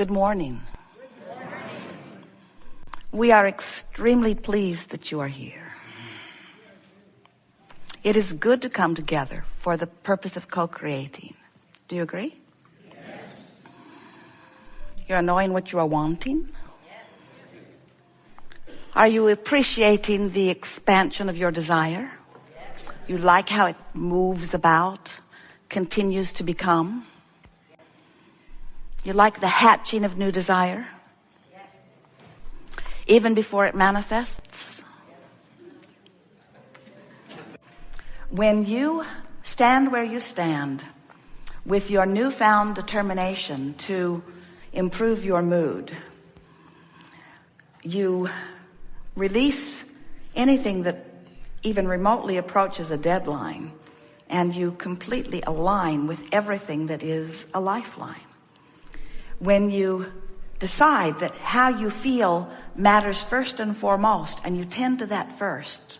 Good morning. We are extremely pleased that you are here. It is good to come together for the purpose of co-creating. Do you agree? Yes. You're knowing what you are wanting? Yes. Are you appreciating the expansion of your desire? Yes. You like how it moves about, continues to become? You like the hatching of new desire? Yes. Even before it manifests? Yes. When you stand where you stand with your newfound determination to improve your mood, you release anything that even remotely approaches a deadline, and you completely align with everything that is a lifeline. When you decide that how you feel matters first and foremost, and you tend to that first,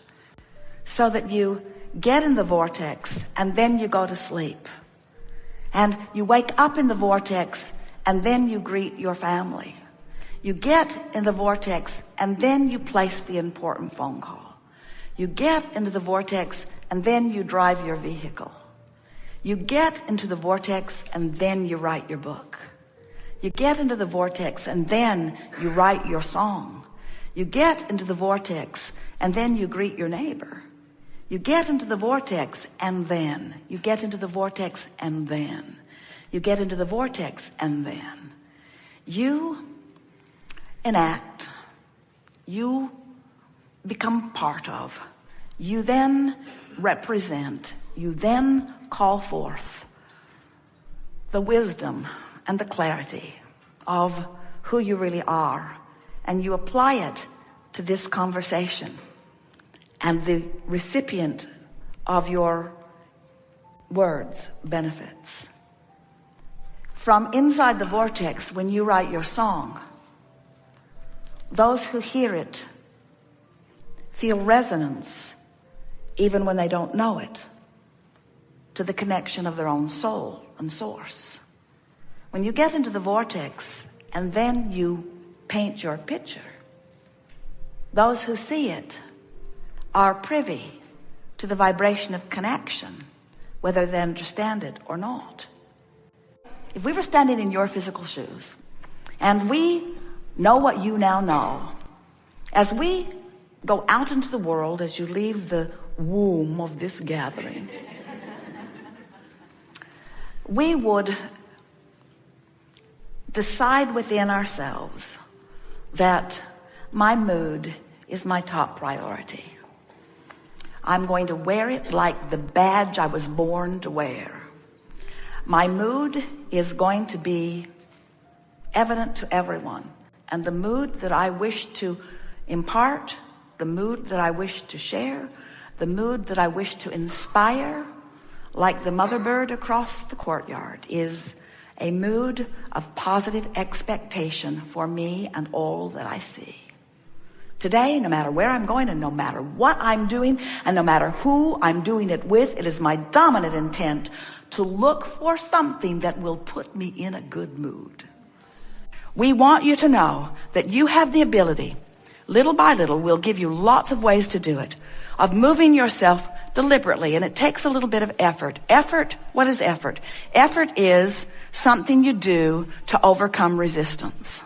so that you get in the vortex and then you go to sleep, and you wake up in the vortex and then you greet your family. You get in the vortex and then you place the important phone call. You get into the vortex and then you drive your vehicle. You get into the vortex and then you write your book. You get into the vortex and then you write your song. You get into the vortex and then you greet your neighbor. You get into the vortex and then you get into the vortex and then you get into the vortex and then you enact, you become part of, you then represent, you then call forth the wisdom and the clarity of who you really are, and you apply it to this conversation, and the recipient of your words benefits. From inside the vortex, when you write your song, those who hear it feel resonance even when they don't know it, to the connection of their own soul and source. When you get into the vortex and then you paint your picture, those who see it are privy to the vibration of connection, whether they understand it or not. If we were standing in your physical shoes and we know what you now know, as we go out into the world, as you leave the womb of this gathering, we would decide within ourselves that my mood is my top priority. I'm going to wear it like the badge I was born to wear. My mood is going to be evident to everyone, and the mood that I wish to impart, the mood that I wish to share, the mood that I wish to inspire, like the mother bird across the courtyard, is a mood of positive expectation for me and all that I see. Today, no matter where I'm going and no matter what I'm doing and no matter who I'm doing it with, it is my dominant intent to look for something that will put me in a good mood. We want you to know that you have the ability, little by little, we'll give you lots of ways to do it, of moving yourself deliberately, and it takes a little bit of effort. Effort, what is effort? Effort is something you do to overcome resistance.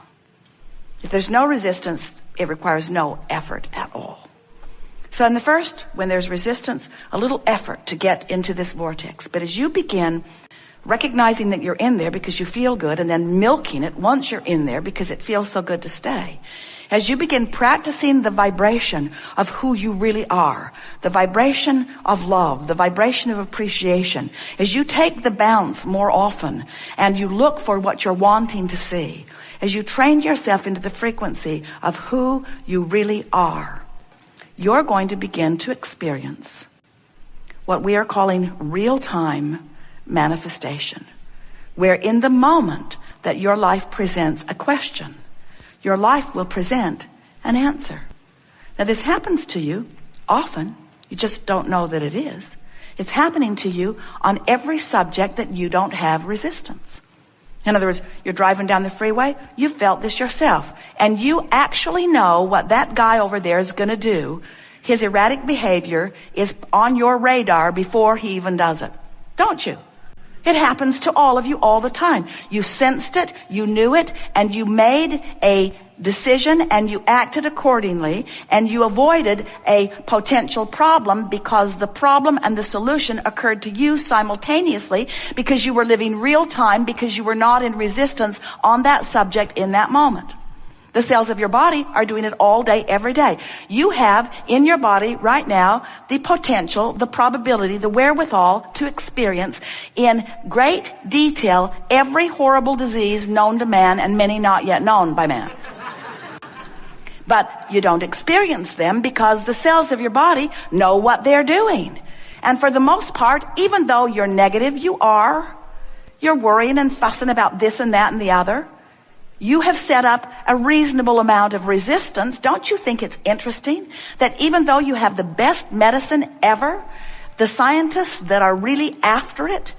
If there's no resistance, it requires no effort at all. So in the first, when there's resistance, a little effort to get into this vortex. But as you begin recognizing that you're in there because you feel good, and then milking it once you're in there because it feels so good to stay, as you begin practicing the vibration of who you really are, the vibration of love, the vibration of appreciation, as you take the bounce more often and you look for what you're wanting to see, as you train yourself into the frequency of who you really are, you're going to begin to experience what we are calling real-time manifestation, where in the moment that your life presents a question, your life will present an answer. Now, this happens to you often. You just don't know that it is. It's happening to you on every subject that you don't have resistance. In other words, you're driving down the freeway, you felt this yourself, and you actually know what that guy over there is going to do. His erratic behavior is on your radar before he even does it. Don't you? It happens to all of you all the time. You sensed it, you knew it, and you made a decision and you acted accordingly, and you avoided a potential problem because the problem and the solution occurred to you simultaneously, because you were living real time, because you were not in resistance on that subject in that moment. The cells of your body are doing it all day, every day. You have in your body right now the potential, the probability, the wherewithal to experience in great detail every horrible disease known to man and many not yet known by man. But you don't experience them because the cells of your body know what they're doing. And for the most part, even though you're negative, you're worrying and fussing about this and that and the other, you have set up a reasonable amount of resistance. Don't you think it's interesting that even though you have the best medicine ever, the scientists that are really after it,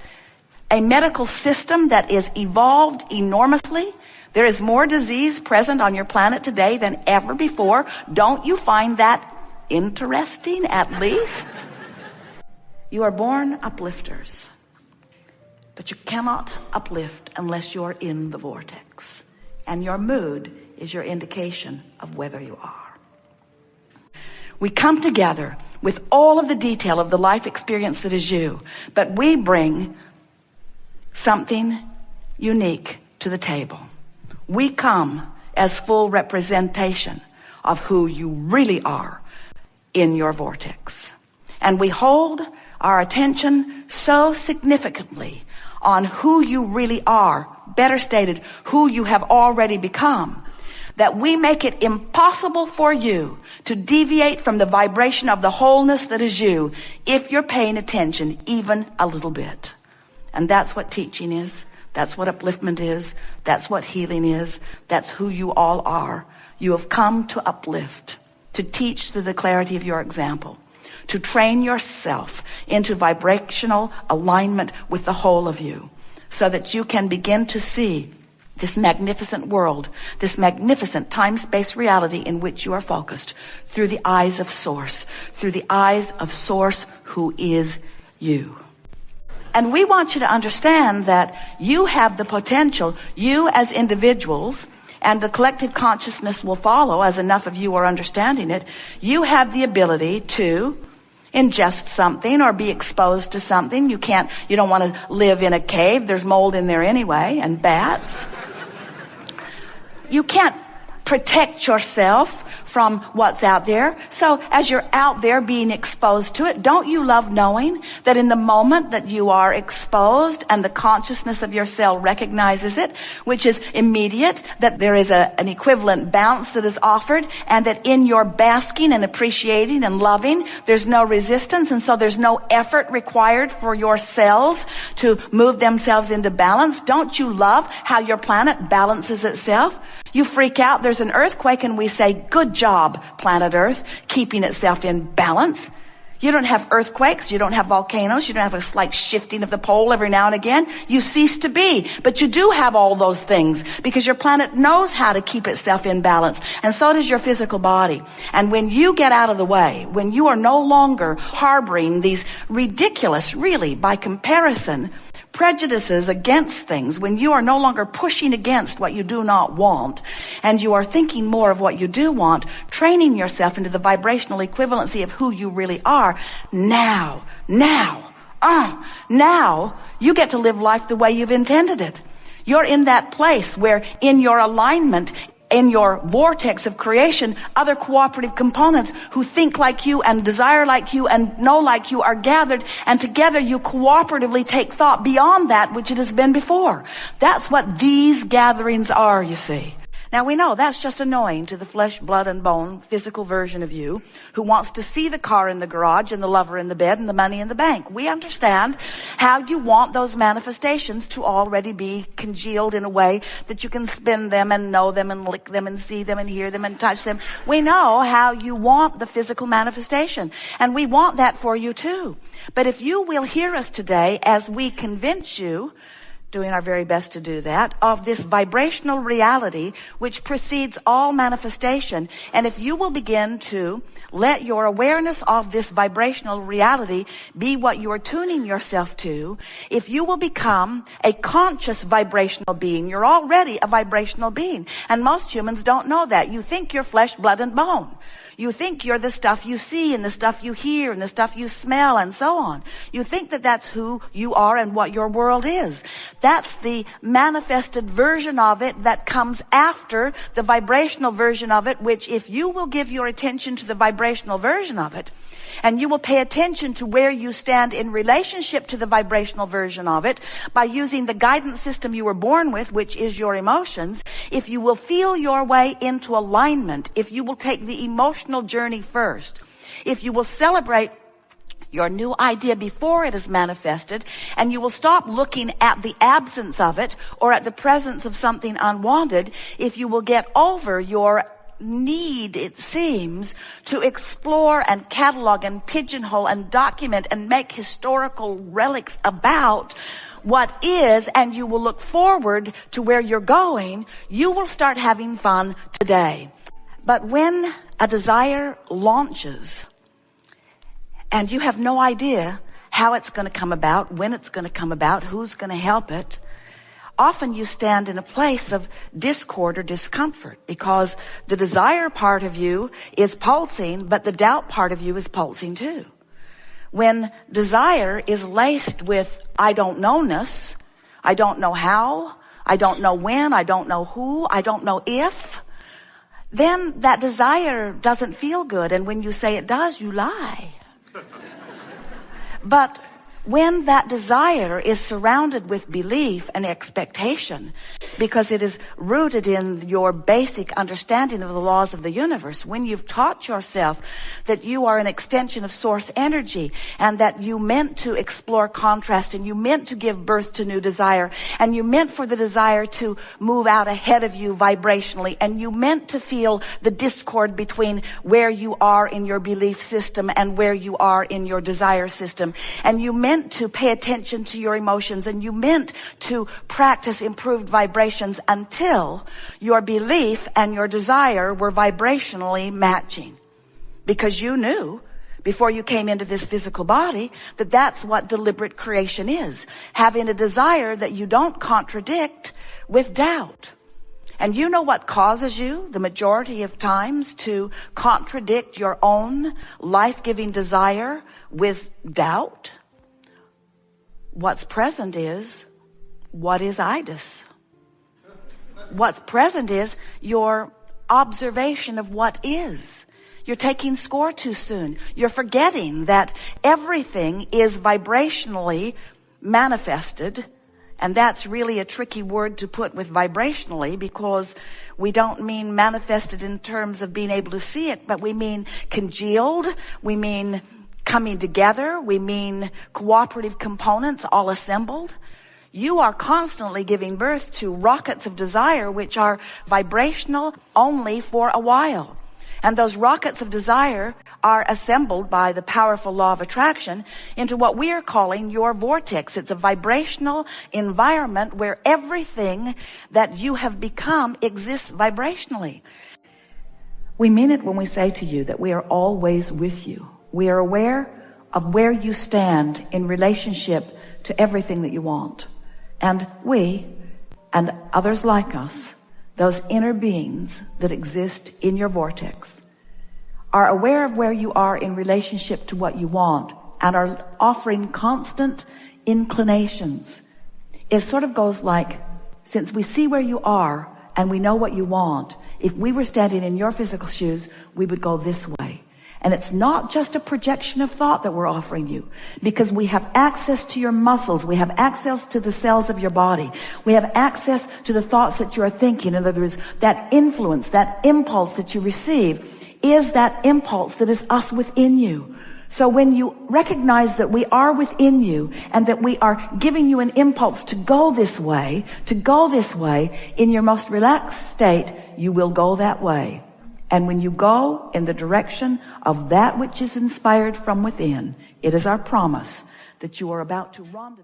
a medical system that is evolved enormously, there is more disease present on your planet today than ever before. Don't you find that interesting, at least? You are born uplifters, but you cannot uplift unless you're in the vortex. And your mood is your indication of whether you are. We come together with all of the detail of the life experience that is you, but we bring something unique to the table. We come as full representation of who you really are in your vortex. And we hold our attention so significantly on who you really are, better stated, who you have already become, that we make it impossible for you to deviate from the vibration of the wholeness that is you if you're paying attention even a little bit. And that's what teaching is. That's what upliftment is. That's what healing is. That's who you all are. You have come to uplift, to teach through the clarity of your example, to train yourself into vibrational alignment with the whole of you, so that you can begin to see this magnificent world, this magnificent time-space reality in which you are focused through the eyes of Source, through the eyes of Source who is you. And we want you to understand that you have the potential, you as individuals, and the collective consciousness will follow as enough of you are understanding it. You have the ability to ingest something or be exposed to something. You don't want to live in a cave. There's mold in there anyway, and bats. You can't protect yourself from what's out there. So as you're out there being exposed to it, don't you love knowing that in the moment that you are exposed and the consciousness of your cell recognizes it, which is immediate, that there is an equivalent bounce that is offered, and that in your basking and appreciating and loving, there's no resistance, and so there's no effort required for your cells to move themselves into balance? Don't you love how your planet balances itself? You freak out, there's an earthquake, and we say, good job, planet Earth, keeping itself in balance. You don't have earthquakes, you don't have volcanoes, you don't have a slight shifting of the pole every now and again. You cease to be. But you do have all those things because your planet knows how to keep itself in balance. And so does your physical body. And when you get out of the way, when you are no longer harboring these ridiculous, really, by comparison, prejudices against things, when you are no longer pushing against what you do not want, and you are thinking more of what you do want, training yourself into the vibrational equivalency of who you really are, now you get to live life the way you've intended it. You're in that place where in your alignment, in your vortex of creation, other cooperative components who think like you and desire like you and know like you are gathered, and together you cooperatively take thought beyond that which it has been before. That's what these gatherings are, you see. Now we know that's just annoying to the flesh, blood, and bone physical version of you who wants to see the car in the garage and the lover in the bed and the money in the bank. We understand how you want those manifestations to already be congealed in a way that you can spin them and know them and lick them and see them and hear them and touch them. We know how you want the physical manifestation, and we want that for you too. But if you will hear us today as we convince you doing our very best to do that, of this vibrational reality which precedes all manifestation. And if you will begin to let your awareness of this vibrational reality be what you are tuning yourself to, if you will become a conscious vibrational being, you're already a vibrational being. And most humans don't know that. You think you're flesh, blood, and bone. You think you're the stuff you see and the stuff you hear and the stuff you smell and so on. You think that that's who you are and what your world is. That's the manifested version of it that comes after the vibrational version of it, which if you will give your attention to the vibrational version of it, and you will pay attention to where you stand in relationship to the vibrational version of it by using the guidance system you were born with, which is your emotions, if you will feel your way into alignment, if you will take the emotional journey first, if you will celebrate your new idea before it is manifested, and you will stop looking at the absence of it or at the presence of something unwanted, if you will get over your need, it seems, to explore and catalog and pigeonhole and document and make historical relics about what is, and you will look forward to where you're going, you will start having fun today. But when a desire launches and you have no idea how it's going to come about, when it's going to come about, who's going to help it, often you stand in a place of discord or discomfort because the desire part of you is pulsing, but the doubt part of you is pulsing too. When desire is laced with I don't know-ness, I don't know how, I don't know when, I don't know who, I don't know if, then that desire doesn't feel good. And when you say it does, you lie. But when that desire is surrounded with belief and expectation, because it is rooted in your basic understanding of the laws of the universe, when you've taught yourself that you are an extension of source energy and that you meant to explore contrast and you meant to give birth to new desire and you meant for the desire to move out ahead of you vibrationally and you meant to feel the discord between where you are in your belief system and where you are in your desire system, and you meant to pay attention to your emotions, and you meant to practice improved vibrations until your belief and your desire were vibrationally matching. Because you knew before you came into this physical body that that's what deliberate creation is. Having a desire that you don't contradict with doubt. And you know what causes you the majority of times to contradict your own life-giving desire with doubt? What's present is, what is itis? What's present is your observation of what is. You're taking score too soon. You're forgetting that everything is vibrationally manifested. And that's really a tricky word to put with vibrationally, because we don't mean manifested in terms of being able to see it, but we mean congealed, we mean coming together, we mean cooperative components all assembled. You are constantly giving birth to rockets of desire which are vibrational only for a while. And those rockets of desire are assembled by the powerful law of attraction into what we are calling your vortex. It's a vibrational environment where everything that you have become exists vibrationally. We mean it when we say to you that we are always with you. We are aware of where you stand in relationship to everything that you want. And we, and others like us, those inner beings that exist in your vortex, are aware of where you are in relationship to what you want and are offering constant inclinations. It sort of goes like, since we see where you are and we know what you want, if we were standing in your physical shoes, we would go this way. And it's not just a projection of thought that we're offering you, because we have access to your muscles. We have access to the cells of your body. We have access to the thoughts that you are thinking. In other words, that influence, that impulse that you receive is that impulse that is us within you. So when you recognize that we are within you and that we are giving you an impulse to go this way, in your most relaxed state, you will go that way. And when you go in the direction of that which is inspired from within, it is our promise that you are about to rendezvous.